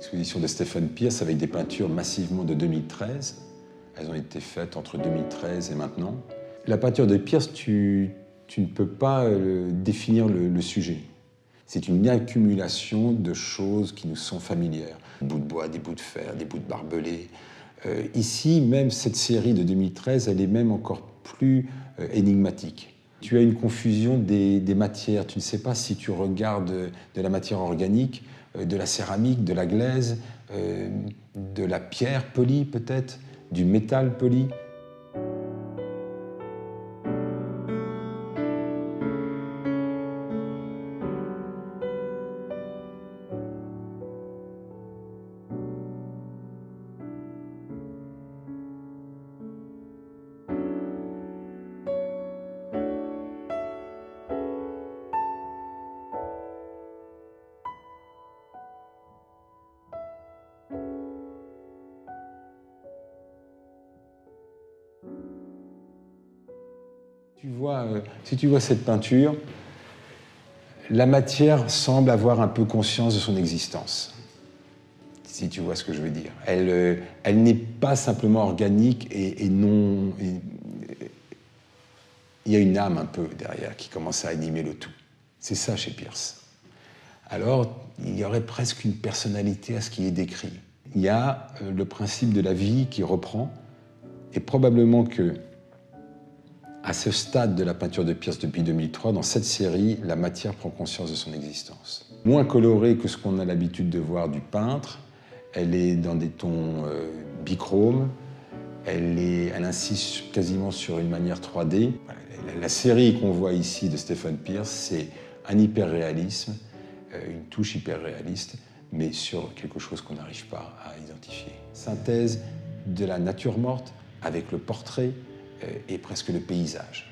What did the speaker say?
L'exposition de Stephen Pearce avec des peintures massivement de 2013. Elles ont été faites entre 2013 et maintenant. La peinture de Pearce, tu ne peux pas définir le sujet. C'est une accumulation de choses qui nous sont familières. Des bouts de bois, des bouts de fer, des bouts de barbelés. Ici, même cette série de 2013, elle est même encore plus énigmatique. Tu as une confusion des matières. Tu ne sais pas si tu regardes de la matière organique, de la céramique, de la glaise, de la pierre polie peut-être, du métal poli. Si tu vois cette peinture, la matière semble avoir un peu conscience de son existence, si tu vois ce que je veux dire. Elle n'est pas simplement organique et non... il y a une âme un peu derrière qui commence à animer le tout. C'est ça chez Pearce. Alors, il y aurait presque une personnalité à ce qui est décrit. Il y a le principe de la vie qui reprend, et probablement que à ce stade de la peinture de Pearce depuis 2003, dans cette série, la matière prend conscience de son existence. Moins colorée que ce qu'on a l'habitude de voir du peintre, elle est dans des tons bichromes, elle insiste quasiment sur une manière 3D. La série qu'on voit ici de Stephen Pearce, c'est un hyperréalisme, une touche hyperréaliste, mais sur quelque chose qu'on n'arrive pas à identifier. Synthèse de la nature morte avec le portrait et presque le paysage.